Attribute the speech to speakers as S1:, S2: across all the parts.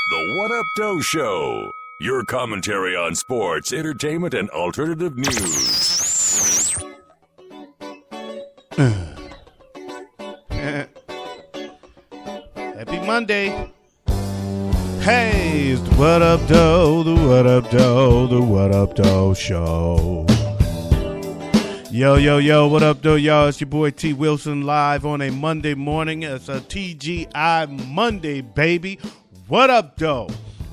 S1: The What Up Doe Show. Your commentary on sports, entertainment, and alternative news.
S2: Happy Monday. Hey, it's the What Up Doe, the What Up Doe, the What Up Doe Show. Yo, what up, though, y'all? It's your boy T. Wilson live on a Monday morning. It's a TGI Monday, baby. What up, though?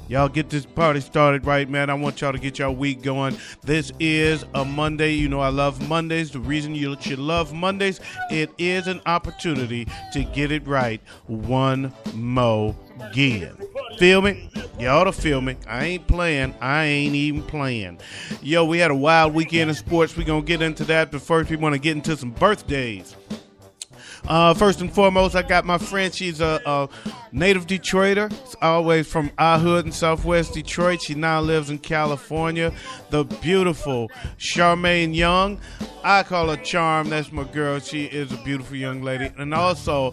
S2: Y'all get this party started right, man. I want y'all to get y'all week going. This is a Monday. You know I love Mondays. The reason you should love Mondays, it is an opportunity to get it right one more again. Feel me? You ought to feel me. I ain't playing. I ain't even playing. Yo, we had a wild weekend in sports. We're going to get into that, but first we want to get into some birthdays. First and foremost, I got my friend. She's a native Detroiter, always from our hood in Southwest Detroit. She now lives in California. The beautiful Charmaine Young. I call her Charm. That's my girl. She is a beautiful young lady. And also,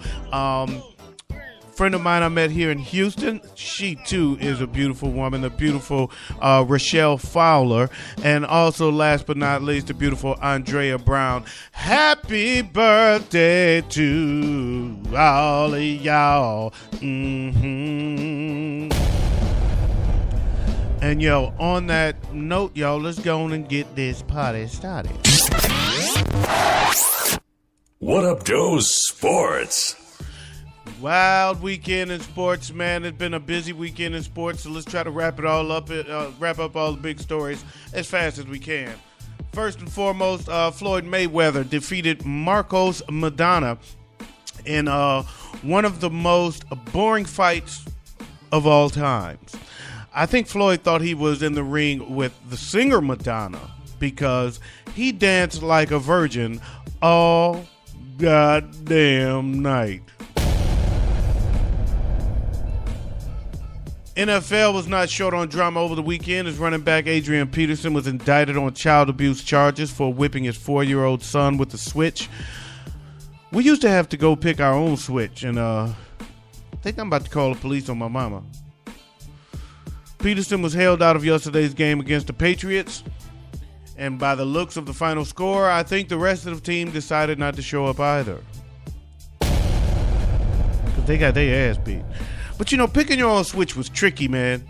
S2: friend of mine I met here in Houston, she too is a beautiful woman, the beautiful Rochelle Fowler, and also last but not least, the beautiful Andrea Brown. Happy birthday to all of y'all. And yo, on that note, y'all, let's go on and get this party started.
S1: What Up Doe Sports.
S2: Wild weekend in sports, man. It's been a busy weekend in sports, so let's try to wrap it all up, wrap up all the big stories as fast as we can. First and foremost, Floyd Mayweather defeated Marcos Maidana in one of the most boring fights of all times. I think Floyd thought he was in the ring with the singer Madonna because he danced like a virgin all goddamn night. NFL was not short on drama over the weekend as running back Adrian Peterson was indicted on child abuse charges for whipping his 4-year-old son with a switch. We used to have to go pick our own switch, and I think I'm about to call the police on my mama. Peterson was held out of yesterday's game against the Patriots, and by the looks of the final score, I think the rest of the team decided not to show up either. Because they got their ass beat. But, you know, picking your own switch was tricky, man.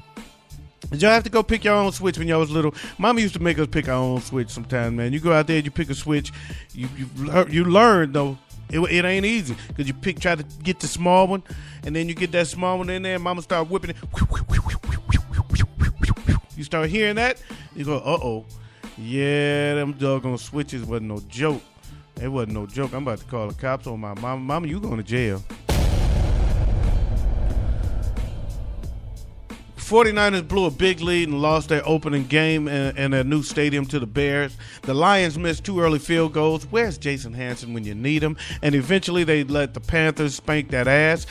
S2: Did y'all have to go pick your own switch when y'all was little? Mama used to make us pick our own switch sometimes, man. You go out there and you pick a switch. You learn, though, it ain't easy. Because you try to get the small one, and then you get that small one in there, and Mama start whipping it. You start hearing that, you go, uh-oh. Yeah, them doggone switches wasn't no joke. It wasn't no joke. I'm about to call the cops on my mama. Mama, you going to jail. 49ers blew a big lead and lost their opening game in their new stadium to the Bears. The Lions missed 2 early field goals. Where's Jason Hanson when you need him? And eventually they let the Panthers spank that ass.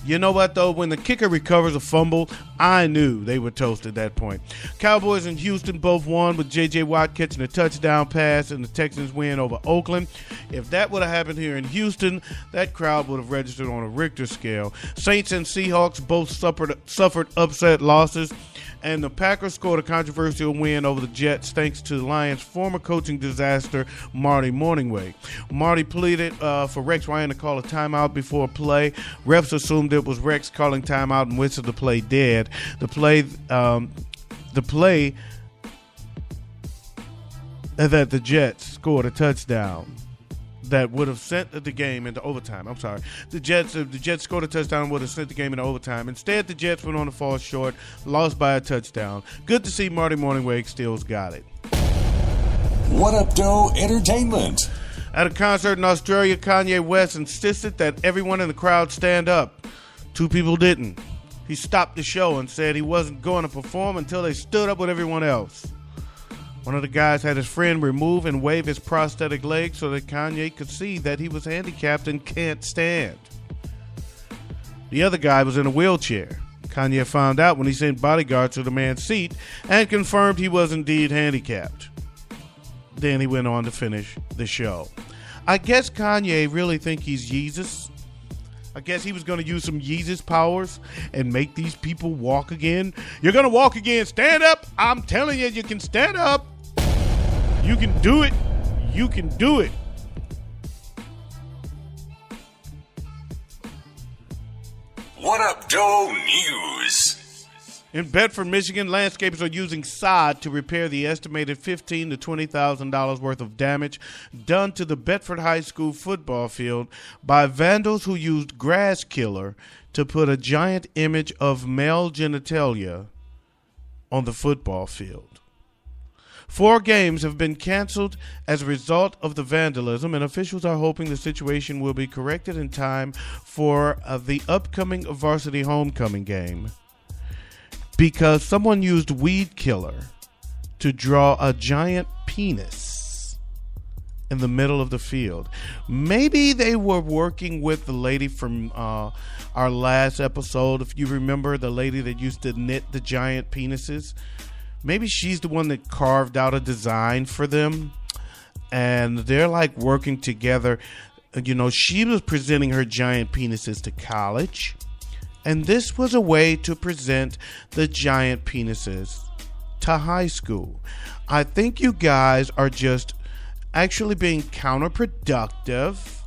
S2: You know what, though? When the kicker recovers a fumble, I knew they were toast at that point. Cowboys and Houston both won with J.J. Watt catching a touchdown pass and the Texans win over Oakland. If that would have happened here in Houston, that crowd would have registered on a Richter scale. Saints and Seahawks both suffered upset losses, and the Packers scored a controversial win over the Jets thanks to the Lions' former coaching disaster, Marty Morningway. Marty pleaded for Rex Ryan to call a timeout before play. Refs assumed it was Rex calling timeout and whistled the play dead. The play that the Jets scored a touchdown that would have sent the game into overtime. I'm sorry. The Jets scored a touchdown and would have sent the game into overtime. Instead, the Jets went on to fall short, lost by a touchdown. Good to see Marty Morningway still's got it.
S1: What Up Doe Entertainment.
S2: At a concert in Australia, Kanye West insisted that everyone in the crowd stand up. 2 people didn't. He stopped the show and said he wasn't going to perform until they stood up with everyone else. One of the guys had his friend remove and wave his prosthetic leg so that Kanye could see that he was handicapped and can't stand. The other guy was in a wheelchair. Kanye found out when he sent bodyguards to the man's seat and confirmed he was indeed handicapped. Then he went on to finish the show. I guess Kanye really think he's Yeezus. I guess he was going to use some Yeezus powers and make these people walk again. You're going to walk again. Stand up. I'm telling you, you can stand up. You can do it. You can do it.
S1: What Up Doe News?
S2: In Bedford, Michigan, landscapers are using sod to repair the estimated $15,000 to $20,000 worth of damage done to the Bedford High School football field by vandals who used grass killer to put a giant image of male genitalia on the football field. 4 games have been canceled as a result of the vandalism, and officials are hoping the situation will be corrected in time for the upcoming varsity homecoming game. Because someone used weed killer to draw a giant penis in the middle of the field. Maybe they were working with the lady from our last episode. If you remember, the lady that used to knit the giant penises. Maybe she's the one that carved out a design for them. And they're like working together. You know, she was presenting her giant penises to college. And this was a way to present the giant penises to high school. I think you guys are just actually being counterproductive,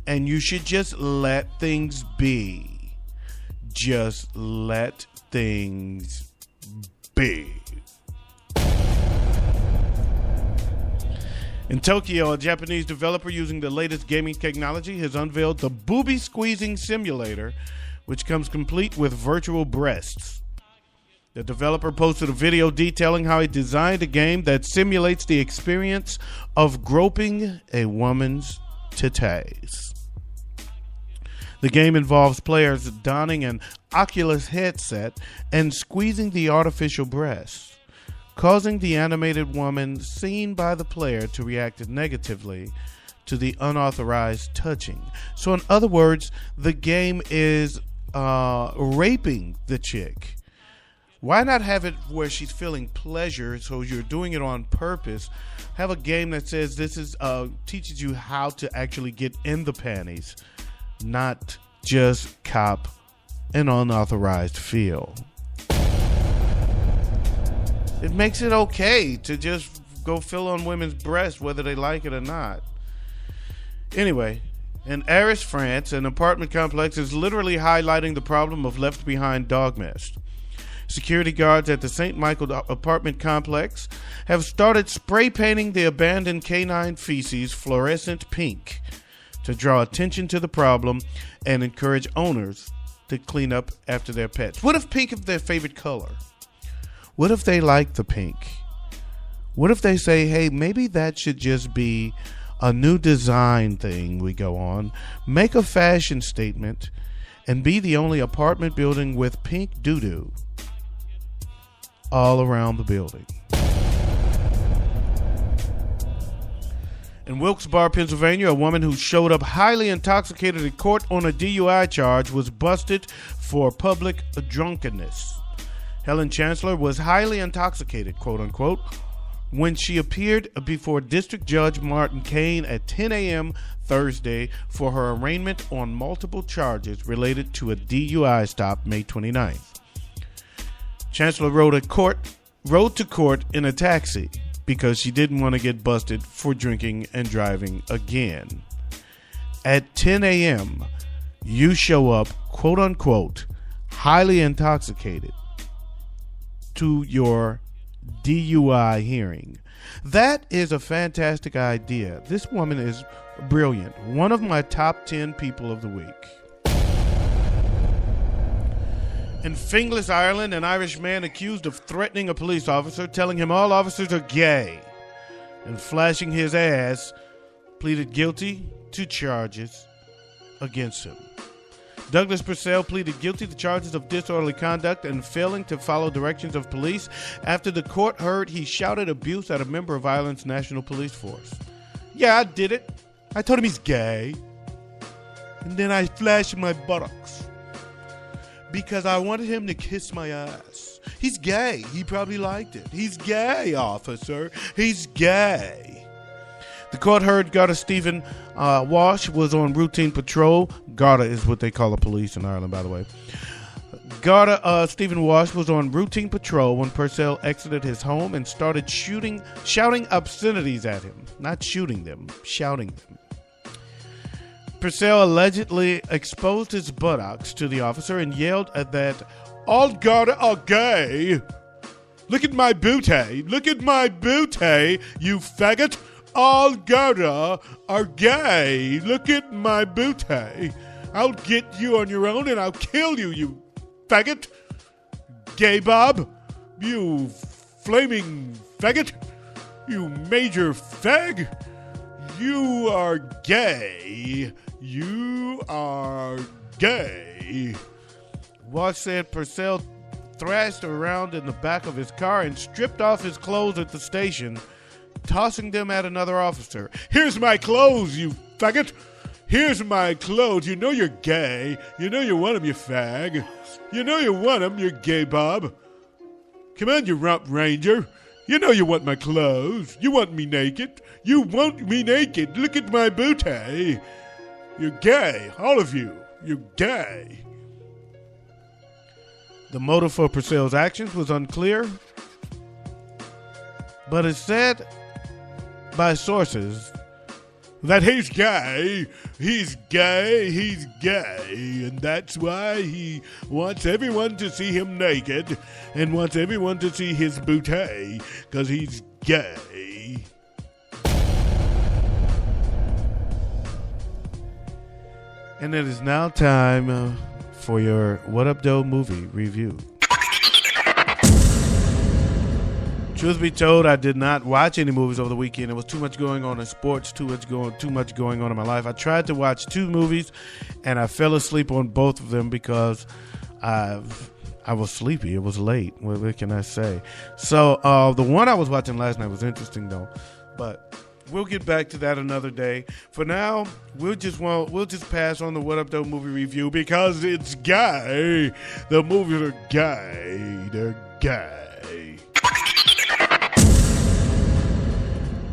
S2: and you should just let things be. Just let things be. In Tokyo, a Japanese developer using the latest gaming technology has unveiled the booby squeezing simulator, which comes complete with virtual breasts. The developer posted a video detailing how he designed a game that simulates the experience of groping a woman's titties. The game involves players donning an Oculus headset and squeezing the artificial breasts, causing the animated woman seen by the player to react negatively to the unauthorized touching. So in other words, the game is raping the chick. Why not have it where she's feeling pleasure, so you're doing it on purpose? Have a game that says this is teaches you how to actually get in the panties, not just cop an unauthorized feel. It makes it okay to just go fill on women's breasts whether they like it or not. Anyway, in Arras, France, an apartment complex is literally highlighting the problem of left-behind dog mess. Security guards at the St. Michael apartment complex have started spray painting the abandoned canine feces fluorescent pink to draw attention to the problem and encourage owners to clean up after their pets. What if pink is their favorite color? What if they like the pink? What if they say, hey, maybe that should just be a new design thing we go on, make a fashion statement, and be the only apartment building with pink doo-doo all around the building. In Wilkes-Barre, Pennsylvania, a woman who showed up highly intoxicated in court on a DUI charge was busted for public drunkenness. Helen Chancellor was highly intoxicated, quote unquote, when she appeared before District Judge Martin Kane at 10 a.m. Thursday for her arraignment on multiple charges related to a DUI stop May 29th. Chancellor rode to court in a taxi because she didn't want to get busted for drinking and driving again. At 10 a.m., you show up, quote unquote, highly intoxicated to your DUI hearing. That is a fantastic idea. This woman is brilliant. One of my top 10 people of the week. In Finglas, Ireland, an Irish man accused of threatening a police officer, telling him all officers are gay, and flashing his ass, pleaded guilty to charges against him. Douglas Purcell pleaded guilty to charges of disorderly conduct and failing to follow directions of police after the court heard he shouted abuse at a member of Ireland's National Police Force. Yeah, I did it. I told him he's gay. And then I flashed my buttocks because I wanted him to kiss my ass. He's gay. He probably liked it. He's gay, officer. He's gay. The court heard Garda Stephen Walsh was on routine patrol Garda is what they call the police in Ireland, by the way. Garda Stephen Walsh was on routine patrol when Purcell exited his home and started shouting obscenities at him. Not shooting them, shouting them. Purcell allegedly exposed his buttocks to the officer and yelled at that, "All Garda are gay. Look at my booty. Look at my booty, you faggot. All Garda are gay. Look at my booty. I'll get you on your own and I'll kill you, you faggot. Gay Bob. You flaming faggot. You major fag. You are gay. You are gay." Walsh said Purcell thrashed around in the back of his car and stripped off his clothes at the station, tossing them at another officer. "Here's my clothes, you faggot. Here's my clothes. You know you're gay. You know you want them, you fag. You know you want them, you gay Bob. Come on, you rump ranger. You know you want my clothes. You want me naked. You want me naked. Look at my booty. You're gay, all of you. You're gay." The motive for Purcell's actions was unclear, but it's said by sources that he's gay, and that's why he wants everyone to see him naked and wants everyone to see his booty, because he's gay. And it is now time for your What Up Doe movie review. Truth be told, I did not watch any movies over the weekend. There was too much going on in sports, too much going on in my life. I tried to watch 2 movies, and I fell asleep on both of them because I was sleepy. It was late. What can I say? So the one I was watching last night was interesting, though. But we'll get back to that another day. For now, we'll just pass on the What Up Doe movie review because it's gay. The movies are gay. They're gay.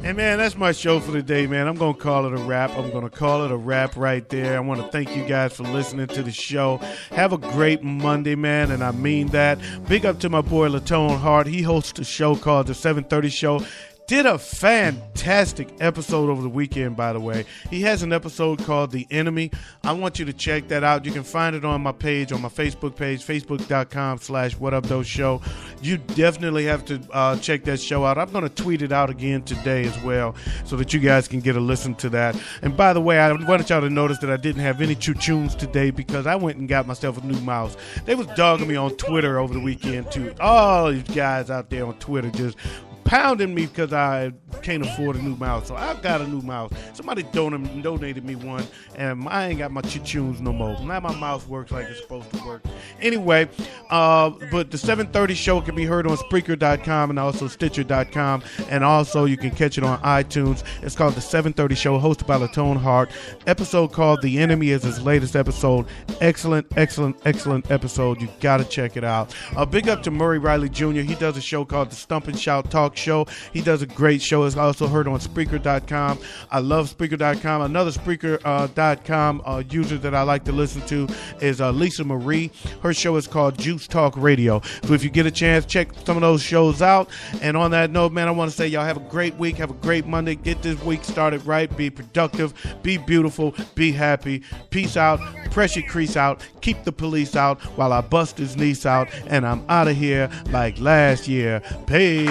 S2: And man, that's my show for today, man. I'm going to call it a wrap. I'm going to call it a wrap right there. I want to thank you guys for listening to the show. Have a great Monday, man, and I mean that. Big up to my boy Latone Hart. He hosts a show called The 730 Show. Did a fantastic episode over the weekend, by the way. He has an episode called The Enemy. I want you to check that out. You can find it on my page, on my Facebook page, facebook.com/WhatUpDoeShow. You definitely have to check that show out. I'm going to tweet it out again today as well so that you guys can get a listen to that. And by the way, I wanted y'all to notice that I didn't have any choo-choons today because I went and got myself a new mouse. They was dogging me on Twitter over the weekend, too. All these guys out there on Twitter just pounding me because I can't afford a new mouse. So I've got a new mouse. Somebody donated me one, and I ain't got my choo-choons no more. Now my mouse works like it's supposed to work. Anyway, but the 730 show can be heard on Spreaker.com and also Stitcher.com, and also you can catch it on iTunes. It's called The 730 Show, hosted by Latone Hart. Episode called The Enemy is his latest episode. Excellent episode. You got to check it out. Big up to Murray Riley Jr. He does a show called The Stomp and Shout Talk Show. He does a great show. It's also heard on Spreaker.com. I love Spreaker.com. Another Spreaker.com user that I like to listen to is Lisa Marie. Her show is called Juice Talk Radio. So if you get a chance, check some of those shows out. And on that note, man, I want to say y'all have a great week. Have a great Monday. Get this week started right. Be productive. Be beautiful. Be happy. Peace out. Press your crease out. Keep the police out while I bust his niece out. And I'm out of here like last year. Peace.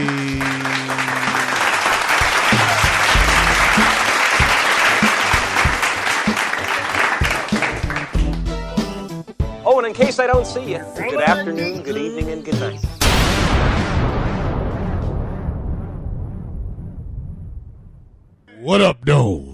S3: Oh, and in case I don't see you, good afternoon, good evening, and good night.
S4: What up, though?